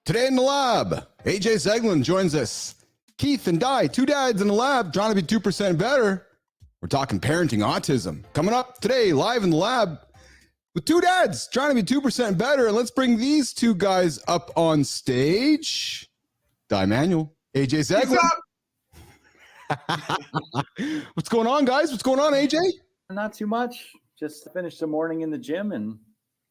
Today in the lab, AJ Zeglen joins us. Keith and Dai, two dads in the lab trying to be 2% better. We're talking parenting autism. Coming up today, live in the lab with two dads trying to be 2% better. And let's bring these two guys up on stage. Dai Manuel, AJ Zeglen. What's up? What's going on, guys? What's going on, AJ? Not too much. Just finished the morning in the gym and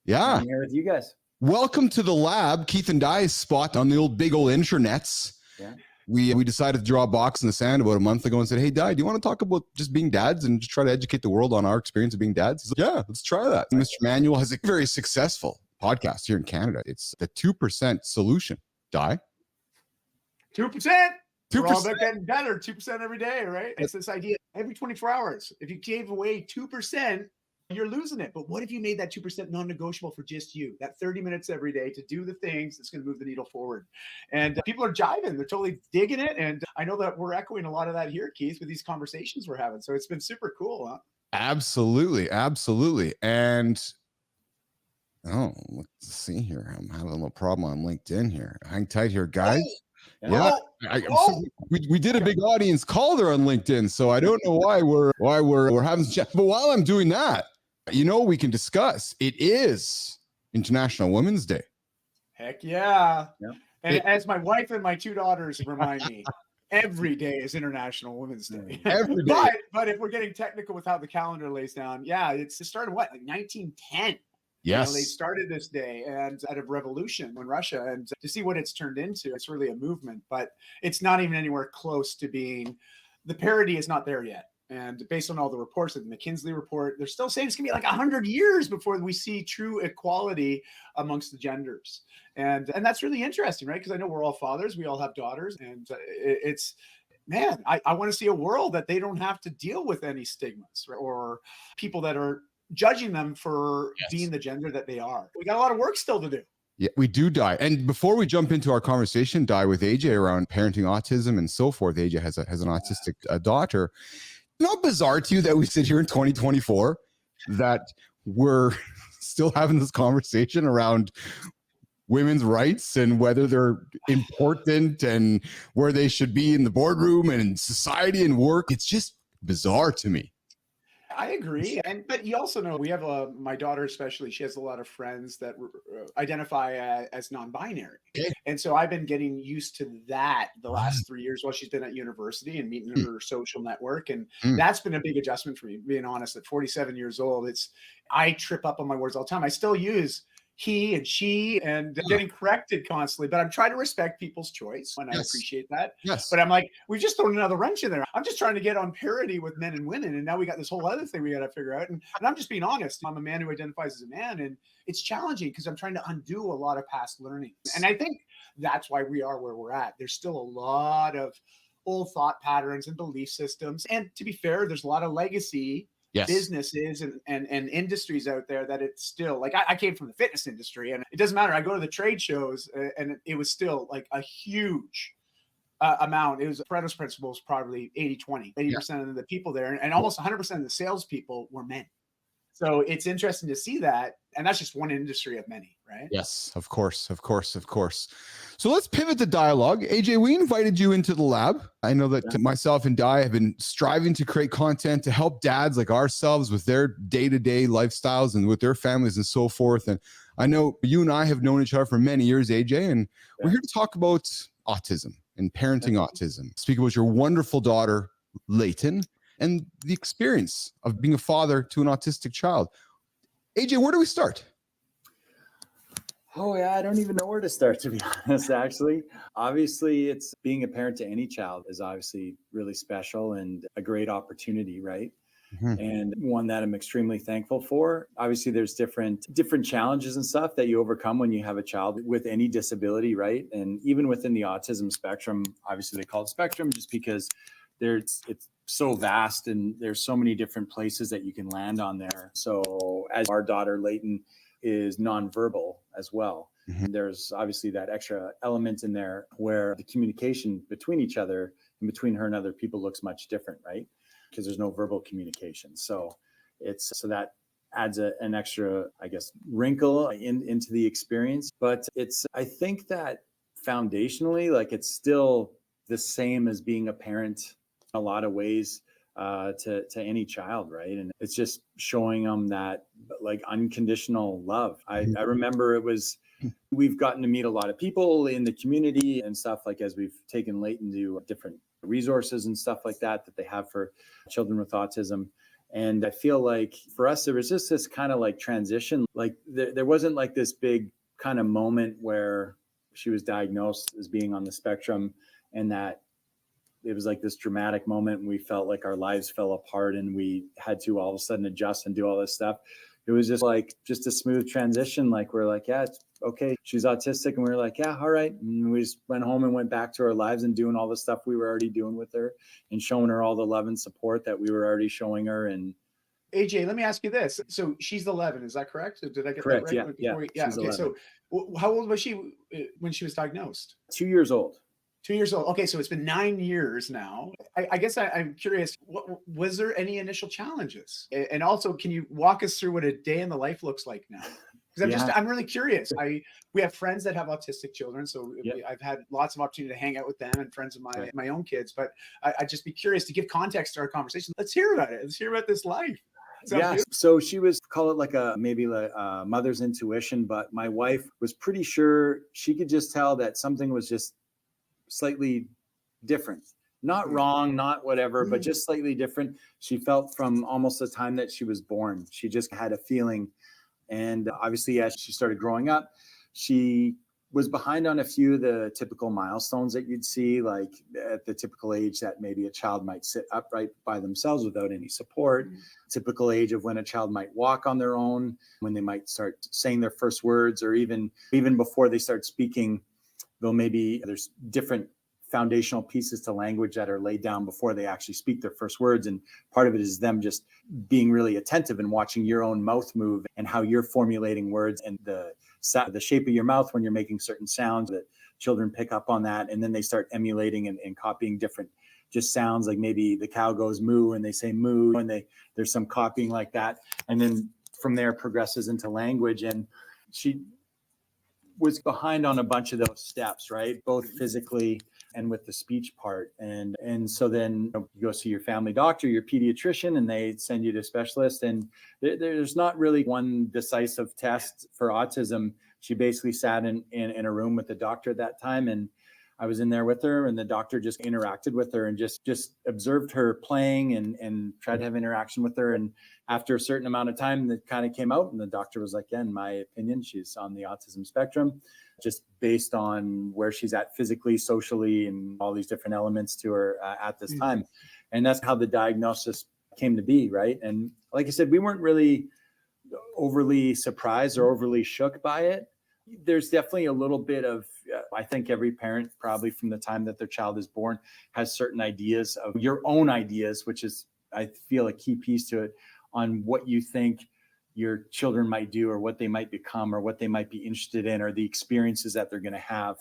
Yeah. I'm here with you guys. Welcome to the lab, Keith and Dai's spot on the big old internets. Yeah. We decided to draw a box in the sand about a month ago and said, hey, Dai, do you want to talk about just being dads and just try to educate the world on our experience of being dads? He's like, yeah, let's try that. And Mr. Manuel has a very successful podcast here in Canada. It's the 2% solution. Dai? 2%. 2%. We're all about getting better. 2% every day, right? It's this idea every 24 hours. If you gave away 2%, you're losing it. But what if you made that 2% non-negotiable for just you? That 30 minutes every day to do the things that's going to move the needle forward. And people are jiving. They're totally digging it. And I know that we're echoing a lot of that here, Keith, with these conversations we're having. So it's been super cool, huh? Absolutely. Absolutely. And let's see here. I'm having a little problem on LinkedIn here. Hang tight here, guys. Yeah, we did a big audience call there on LinkedIn, so I don't know why we're having chat. But while I'm doing that, we can discuss. It is International Women's Day. Heck yeah. And as my wife and my two daughters remind me, every day is International Women's Day. Every day. But if we're getting technical with how the calendar lays down, it started like 1910. Yes. They started this day and out of revolution in Russia, and to see what it's turned into, it's really a movement, but it's not even anywhere close to being, the parity is not there yet. And based on all the reports, like the McKinsey report, they're still saying it's gonna be like 100 years before we see true equality amongst the genders. And that's really interesting, right? Because I know we're all fathers, we all have daughters, and I want to see a world that they don't have to deal with any stigmas, right? Or people that are judging them for being the gender that they are. We got a lot of work still to do. Yeah, we do, Dai. And before we jump into our conversation, Dai, with AJ around parenting autism and so forth, AJ has an autistic daughter. Not bizarre to you that we sit here in 2024 that we're still having this conversation around women's rights and whether they're important and where they should be in the boardroom and in society and work. It's just bizarre to me. I agree. But you also know we have my daughter, especially, she has a lot of friends that identify as non-binary. Okay. And so I've been getting used to that the last 3 years while she's been at university and meeting her social network. And that's been a big adjustment for me, being honest. At 47 years old, I trip up on my words all the time. I still use he and she and getting corrected constantly, but I'm trying to respect people's choice and I appreciate that. Yes. But I'm like, we've just thrown another wrench in there. I'm just trying to get on parity with men and women. And now we got this whole other thing we got to figure out. And I'm just being honest. I'm a man who identifies as a man, and it's challenging because I'm trying to undo a lot of past learning. And I think that's why we are where we're at. There's still a lot of old thought patterns and belief systems. And to be fair, there's a lot of legacy businesses and industries out there that it's still like, I came from the fitness industry, and it doesn't matter. I go to the trade shows and it was still like a huge amount. It was Pareto's principle was probably 80-20, 80% of the people there, and almost 100% of the salespeople were men. So it's interesting to see that. And that's just one industry of many, right? Yes, of course. So let's pivot the dialogue. AJ, we invited you into the lab. I know that myself and Dai have been striving to create content to help dads like ourselves with their day-to-day lifestyles and with their families and so forth. And I know you and I have known each other for many years, AJ, and we're here to talk about autism and parenting autism. Speak about your wonderful daughter, Leighton, and the experience of being a father to an autistic child. AJ, where do we start? Oh, yeah, I don't even know where to start, to be honest, actually. Obviously, it's being a parent to any child is obviously really special and a great opportunity, right? Mm-hmm. And one that I'm extremely thankful for. Obviously, there's different challenges and stuff that you overcome when you have a child with any disability, right? And even within the autism spectrum, obviously they call it spectrum just because it's so vast and there's so many different places that you can land on there. So as our daughter Leighton is nonverbal as well, there's obviously that extra element in there where the communication between each other and between her and other people looks much different, right? Because there's no verbal communication. So that adds an extra, I guess, wrinkle into the experience. But I think that foundationally, like it's still the same as being a parent in a lot of ways to any child, right? And it's just showing them that like unconditional love. I remember we've gotten to meet a lot of people in the community and stuff, like as we've taken Leighton to different resources and stuff like that they have for children with autism. And I feel like for us, there was just this kind of like transition, like there wasn't like this big kind of moment where she was diagnosed as being on the spectrum and that it was like this dramatic moment and we felt like our lives fell apart and we had to all of a sudden adjust and do all this stuff. It was just a smooth transition. Like we're like, yeah, it's okay. She's autistic. And we were like, yeah, all right. And we just went home and went back to our lives and doing all the stuff we were already doing with her and showing her all the love and support that we were already showing her. And AJ, let me ask you this. So she's 11, is that correct? Did I get correct, that right? Yeah. Okay. 11. So how old was she when she was diagnosed? 2 years old. 2 years old. Okay, so it's been 9 years now. I guess I'm curious, was there any initial challenges? And also, can you walk us through what a day in the life looks like now? Because I'm really curious. We have friends that have autistic children, so I've had lots of opportunity to hang out with them and friends of my own kids. But I'd just be curious to give context to our conversation. Let's hear about it. Let's hear about this life. Yeah. So she was, call it like maybe a mother's intuition, but my wife was pretty sure she could just tell that something was just slightly different, not wrong, not whatever, but just slightly different. She felt from almost the time that she was born. She just had a feeling. And obviously, as she started growing up, she was behind on a few of the typical milestones that you'd see, like at the typical age that maybe a child might sit upright by themselves without any support, typical age of when a child might walk on their own, when they might start saying their first words, or even before they start speaking, there's different foundational pieces to language that are laid down before they actually speak their first words. And part of it is them just being really attentive and watching your own mouth move and how you're formulating words and the shape of your mouth when you're making certain sounds, that children pick up on that. And then they start emulating and copying different just sounds, like maybe the cow goes moo and they say moo, and there's some copying like that. And then from there progresses into language. And she was behind on a bunch of those steps, right? Both physically and with the speech part. And so then you go see your family doctor, your pediatrician, and they send you to specialists. And there's not really one decisive test for autism. She basically sat in a room with the doctor at that time. And I was in there with her, and the doctor just interacted with her and just observed her playing and tried to have interaction with her. And after a certain amount of time, that kind of came out, and the doctor was like, yeah, in my opinion, she's on the autism spectrum, just based on where she's at physically, socially, and all these different elements to her at this time. And that's how the diagnosis came to be, right? And like I said, we weren't really overly surprised or overly shook by it. There's definitely a little bit of, I think every parent probably from the time that their child is born has certain ideas of your own ideas, which is, I feel, a key piece to it, on what you think your children might do or what they might become or what they might be interested in or the experiences that they're going to have.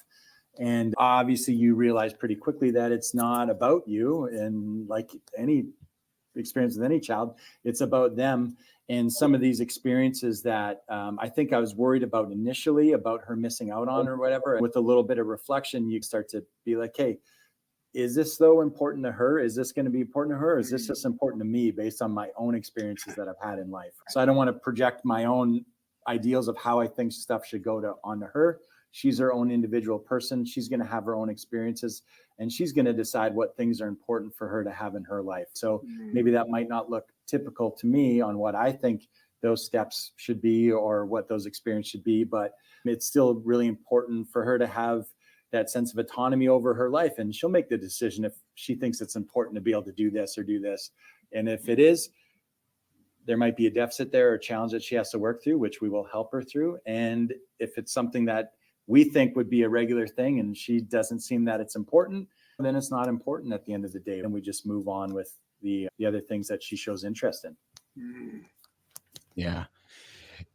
And obviously you realize pretty quickly that it's not about you. And like any experience with any child, it's about them. And some of these experiences that I think I was worried about initially, about her missing out on or whatever, with a little bit of reflection, you start to be like, hey, is this though important to her? Is this going to be important to her? Or is this just important to me based on my own experiences that I've had in life? So I don't want to project my own ideals of how I think stuff should go onto her. She's her own individual person. She's going to have her own experiences, and she's going to decide what things are important for her to have in her life. So maybe that might not look typical to me on what I think those steps should be or what those experiences should be, but it's still really important for her to have that sense of autonomy over her life. And she'll make the decision if she thinks it's important to be able to do this or do this. And if it is, there might be a deficit there or a challenge that she has to work through, which we will help her through. And if it's something that we think would be a regular thing and she doesn't seem that it's important, then it's not important at the end of the day. And we just move on with the other things that she shows interest in. Yeah.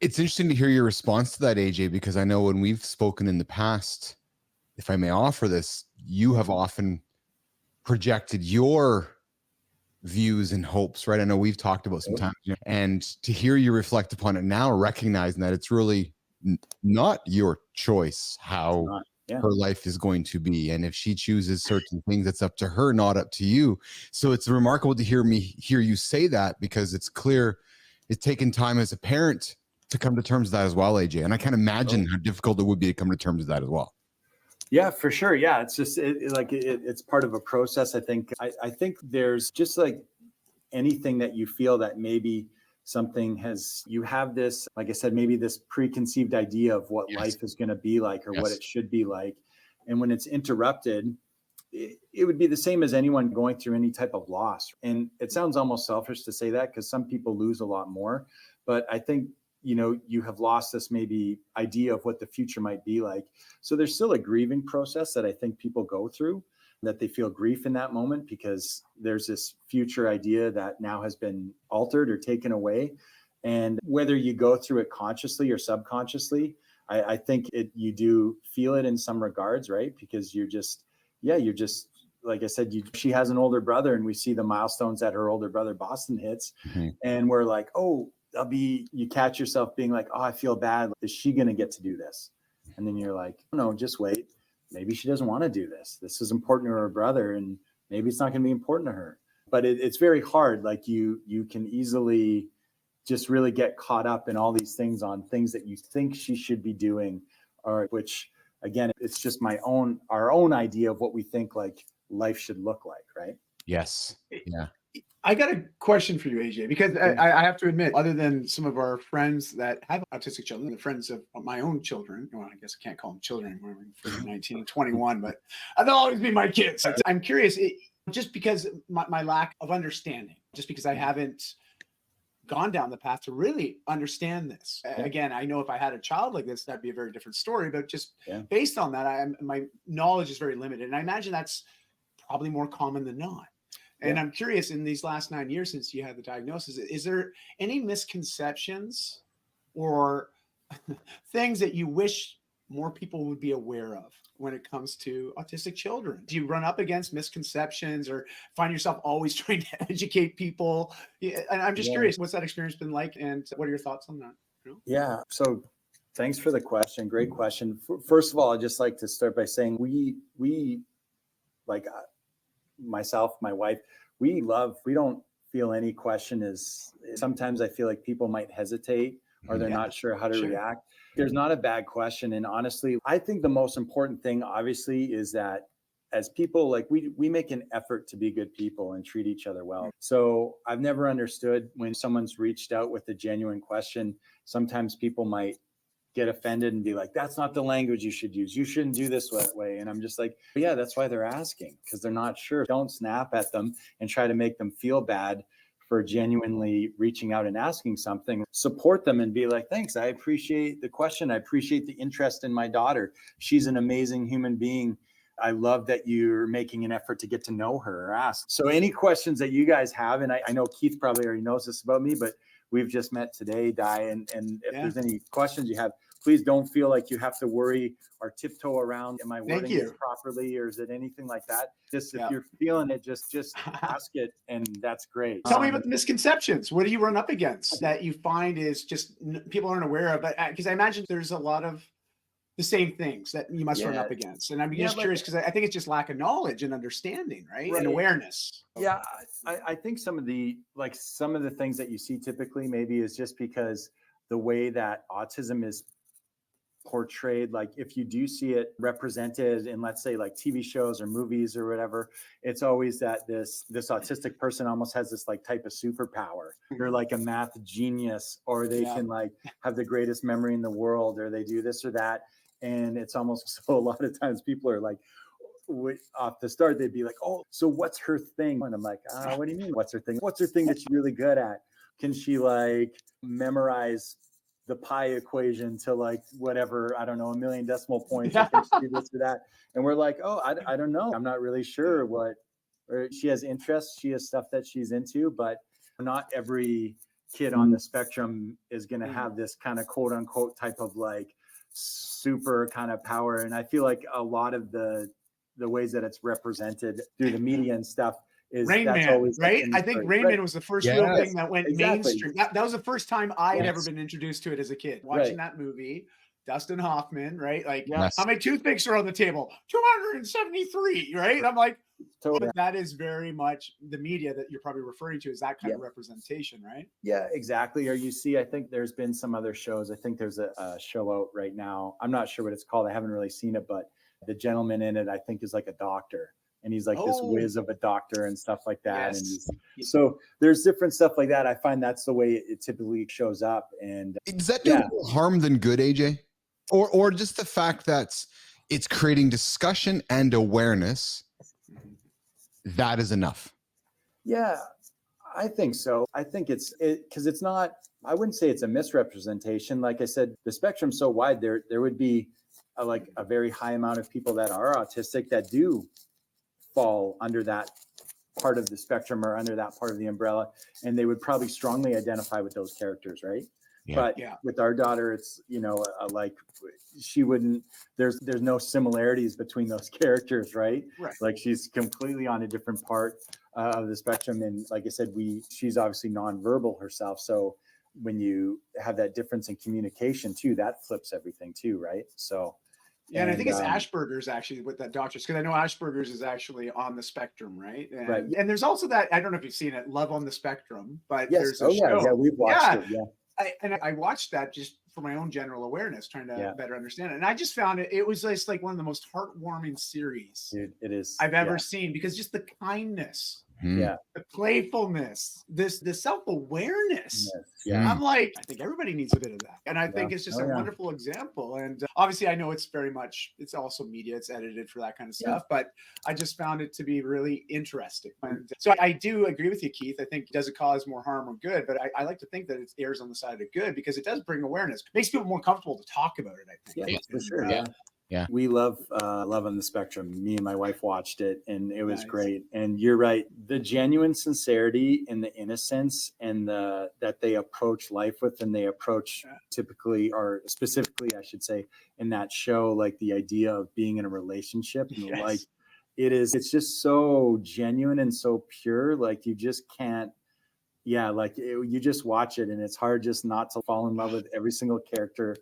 It's interesting to hear your response to that, AJ, because I know when we've spoken in the past, if I may offer this, you have often projected your views and hopes, right? I know we've talked about some time, and to hear you reflect upon it now, recognizing that it's really not your choice how her life is going to be. And if she chooses certain things, it's up to her, not up to you. So it's remarkable to hear you say that, because it's clear it's taken time as a parent to come to terms with that as well, AJ. And I can't imagine how difficult it would be to come to terms with that as well. Yeah, for sure. Yeah, it's just it's part of a process. I think there's just like anything that you feel that maybe something you have this, like I said, maybe this preconceived idea of what life is going to be like, or what it should be like. And when it's interrupted, it would be the same as anyone going through any type of loss. And it sounds almost selfish to say that, because some people lose a lot more. But I think, you have lost this maybe idea of what the future might be like. So there's still a grieving process that I think people go through, that they feel grief in that moment because there's this future idea that now has been altered or taken away. And whether you go through it consciously or subconsciously, I think you do feel it in some regards, right? Because you're just, like I said, she has an older brother, and we see the milestones that her older brother Boston hits. And we're like, you catch yourself being like, I feel bad. Is she going to get to do this? And then you're like, no, just wait. Maybe she doesn't want to do this. This is important to her brother, and maybe it's not going to be important to her. But it's very hard. Like you can easily just really get caught up in all these things that you think she should be doing, or which again, it's just our own idea of what we think like life should look like, right? Yes. Yeah. I got a question for you, AJ, because I have to admit, other than some of our friends that have autistic children, the friends of my own children, well, I guess I can't call them children anymore, we're 19 and 21, but they'll always be my kids. I'm curious, just because my lack of understanding, just because I haven't gone down the path to really understand this. Again, I know if I had a child like this, that'd be a very different story, but just based on that, my knowledge is very limited. And I imagine that's probably more common than not. And I'm curious, in these last 9 years since you had the diagnosis, is there any misconceptions or things that you wish more people would be aware of when it comes to autistic children? Do you run up against misconceptions or find yourself always trying to educate people? And I'm just curious, what's that experience been like, and what are your thoughts on that? Yeah. So thanks for the question. Great question. First of all, I'd just like to start by saying we like myself, my wife, we don't feel any question is, sometimes I feel like people might hesitate or they're not sure how to react. There's not a bad question. And honestly, I think the most important thing, obviously, is that as people, like we make an effort to be good people and treat each other well. So I've never understood when someone's reached out with a genuine question, sometimes people might get offended and be like, that's not the language you should use. You shouldn't do this way. And I'm just like, yeah, that's why they're asking, because they're not sure. Don't snap at them and try to make them feel bad for genuinely reaching out and asking something. Support them and be like, thanks, I appreciate the question. I appreciate the interest in my daughter. She's an amazing human being. I love that you're making an effort to get to know her or ask. So any questions that you guys have, and I know Keith probably already knows this about me, but we've just met today, Dai, and if there's any questions you have, please don't feel like you have to worry or tiptoe around, am I wording this properly, or is it anything like that? Just if you're feeling it, just ask it, and that's great. Tell me about the misconceptions. What do you run up against that you find is just people aren't aware of? Because I imagine there's a lot of the same things that you must run up against. And I'm just curious, because I think it's just lack of knowledge and understanding, right? And awareness. Yeah, I think some of the things that you see typically maybe is just because the way that autism is portrayed, like if you do see it represented in, let's say, like TV shows or movies or whatever, it's always that this autistic person almost has this like type of superpower. They're like a math genius, or they can like have the greatest memory in the world, or they do this or that. And it's almost, so a lot of times people are like, off the start, they'd be like, oh, so what's her thing? And I'm like, what do you mean, what's her thing? What's her thing that she's really good at? Can she like memorize the pi equation to like whatever, I don't know, 1,000,000 decimal points, or can she do this or that? And we're like, oh, I don't know. I'm not really sure or she has interests, she has stuff that she's into, but not every kid on the spectrum is going to have this kind of quote unquote type of like super kind of power. And I feel like a lot of the ways that it's represented through the media and stuff is Rain that's Man, always right? I think Rain Man was the first real thing that went mainstream. That was the first time I had ever been introduced to it as a kid. Watching that movie, Dustin Hoffman, right? Like, Yes. how many toothpicks are on the table? 273, right? I'm like, Totally. that is very much the media that you're probably referring to, is that kind of representation, right? Yeah, exactly. Or you see, I think there's been some other shows. I think there's a show out right now. I'm not sure what it's called. I haven't really seen it, but the gentleman in it, I think, is like a doctor. And he's like this whiz of a doctor and stuff like that. Yes. And so there's different stuff like that. I find that's the way it typically shows up. And does that do more harm than good, AJ? Or just the fact that it's creating discussion and awareness, that is enough? Yeah, I think so. I think because it's not, I wouldn't say it's a misrepresentation. Like I said, the spectrum's so wide, there would be a very high amount of people that are autistic that do fall under that part of the spectrum or under that part of the umbrella, and they would probably strongly identify with those characters, right? But with our daughter, it's, like she wouldn't, there's no similarities between those characters, right? Like she's completely on a different part of the spectrum. And like I said, she's obviously nonverbal herself. So when you have that difference in communication too, that flips everything too, right? So yeah, and I think it's Asperger's actually with that doctor, because I know Asperger's is actually on the spectrum, right? And there's also that, I don't know if you've seen it, Love on the Spectrum, but there's a show. Yeah, we've watched it. Yeah. I watched that just for my own general awareness, trying to better understand it. And I just found it was just like one of the most heartwarming series it is I've ever seen, because just the kindness, the playfulness, the self-awareness. I'm like, I think everybody needs a bit of that. And I think it's just a wonderful example. And obviously I know it's also media, it's edited for that kind of stuff, but I just found it to be really interesting. And so I do agree with you, Keith. I think, does it cause more harm or good? But I like to think that it errs on the side of good, because it does bring awareness. It makes people more comfortable to talk about it, I think. Yeah, for sure. Yeah. We love Love on the Spectrum. Me and my wife watched it, and it was great. And you're right. The genuine sincerity and the innocence and that they approach life with, and they approach typically, or specifically, I should say, in that show, like the idea of being in a relationship, and like it's just so genuine and so pure. Like you just can't, you just watch it, and it's hard just not to fall in love with every single character.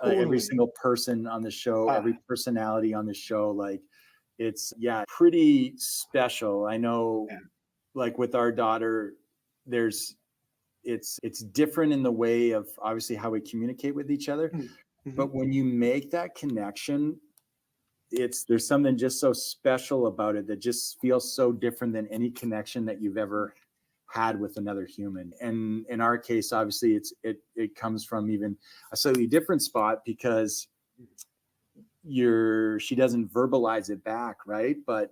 Every single person on the show, every personality on the show, like it's pretty special. I know, like with our daughter, it's different in the way of obviously how we communicate with each other, but when you make that connection, there's something just so special about it that just feels so different than any connection that you've ever had with another human. And in our case, obviously it comes from even a slightly different spot, because she doesn't verbalize it back, right? But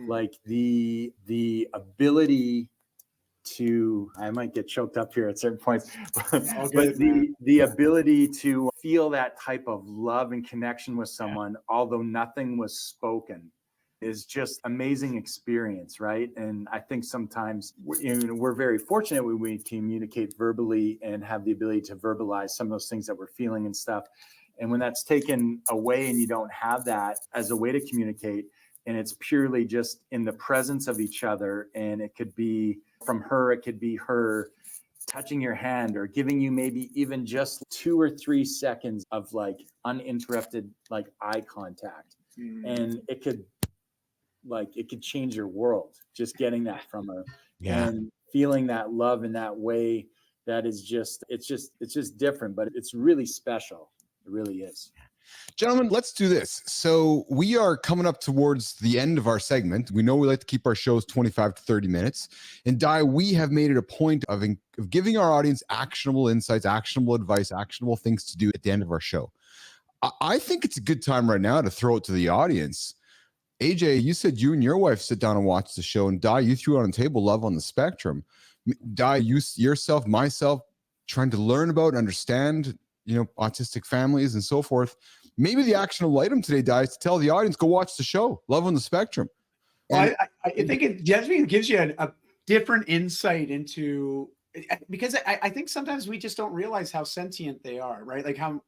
like the ability to, I might get choked up here at certain points, but the ability to feel that type of love and connection with someone, although nothing was spoken, is just amazing experience, right? And I think sometimes we're very fortunate when we communicate verbally and have the ability to verbalize some of those things that we're feeling and stuff. And when that's taken away and you don't have that as a way to communicate, and it's purely just in the presence of each other, and it could be from her, it could be her touching your hand or giving you maybe even just 2 or 3 seconds of like uninterrupted like eye contact, and it could change your world, just getting that from her and feeling that love in that way. That is just, it's just different, but it's really special. It really is. Gentlemen, let's do this. So we are coming up towards the end of our segment. We know we like to keep our shows 25 to 30 minutes. And Dai, we have made it a point of giving our audience actionable insights, actionable advice, actionable things to do at the end of our show. I think it's a good time right now to throw it to the audience. AJ, you said you and your wife sit down and watch the show, and Dai, you threw it on the table, Love on the Spectrum. Dai, you yourself, myself, trying to learn about and understand, autistic families and so forth. Maybe the actionable item today, Dai, is to tell the audience, go watch the show, Love on the Spectrum. Well, I think it gives you a different insight into, because I think sometimes we just don't realize how sentient they are, right? Like how,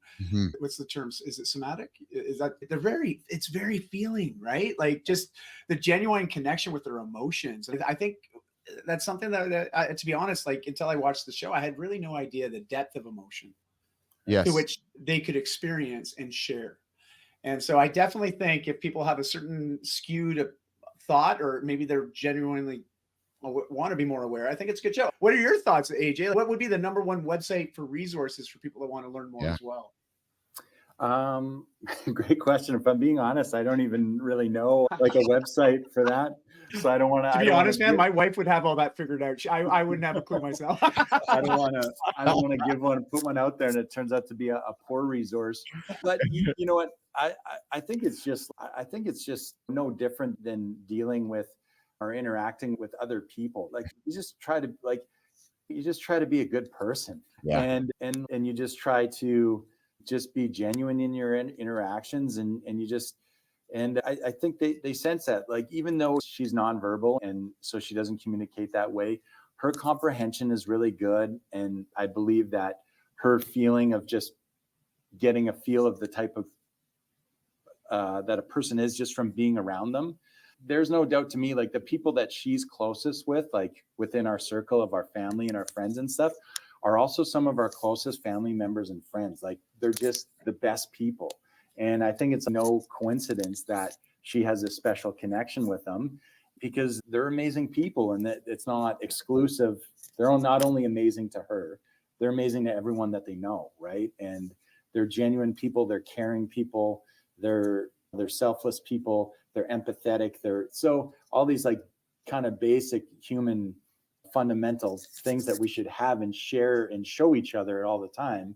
what's the term? Is it somatic? Is that it's very feeling, right? Like just the genuine connection with their emotions. I think that's something that to be honest, like until I watched the show, I had really no idea the depth of emotion Yes. to which they could experience and share. And so I definitely think if people have a certain skewed thought, or maybe they're genuinely want to be more aware, I think it's a good show. What are your thoughts, AJ? What would be the number one website for resources for people that want to learn more as well? Great question. If I'm being honest, I don't even really know like a website for that. So I don't want To be honest, man, my wife would have all that figured out. I wouldn't have a clue myself. I don't want to give one, put one out there, and it turns out to be a poor resource. But you know what? I think it's just no different than dealing with or interacting with other people. Like you just try to be a good person, and you just try to just be genuine in your interactions, and I think they sense that, like, even though she's nonverbal and so she doesn't communicate that way, her comprehension is really good. And I believe that her feeling of just getting a feel of the type of that a person is just from being around them. There's no doubt to me, like the people that she's closest with, like within our circle of our family and our friends and stuff, are also some of our closest family members and friends. Like they're just the best people. And I think it's no coincidence that she has a special connection with them, because they're amazing people, and that it's not exclusive. They're not only amazing to her, they're amazing to everyone that they know, right? And they're genuine people, they're caring people, they're selfless people, they're empathetic, they're so all these like kind of basic human fundamental things that we should have and share and show each other all the time.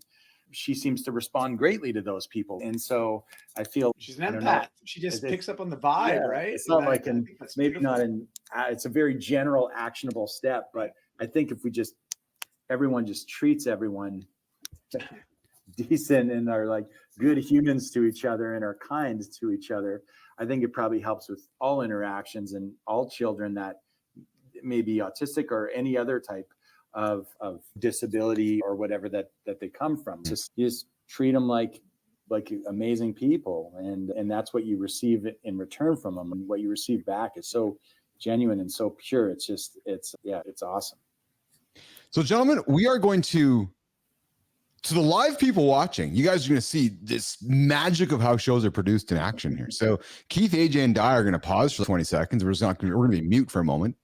She seems to respond greatly to those people. And so I feel she's an empath. She just picks up on the vibe, right? It's not like, maybe not in, it's a very general actionable step, but I think if everyone just treats everyone decent and are like good humans to each other and are kind to each other, I think it probably helps with all interactions and all children that may be autistic or any other type of disability or whatever that they come from. You just treat them like amazing people, and that's what you receive in return from them, and what you receive back is so genuine and so pure. It's awesome. So gentlemen, we are going to the live people watching, you guys are going to see this magic of how shows are produced in action here. So Keith, AJ, and Dai are going to pause for 20 seconds. We're going to be mute for a moment.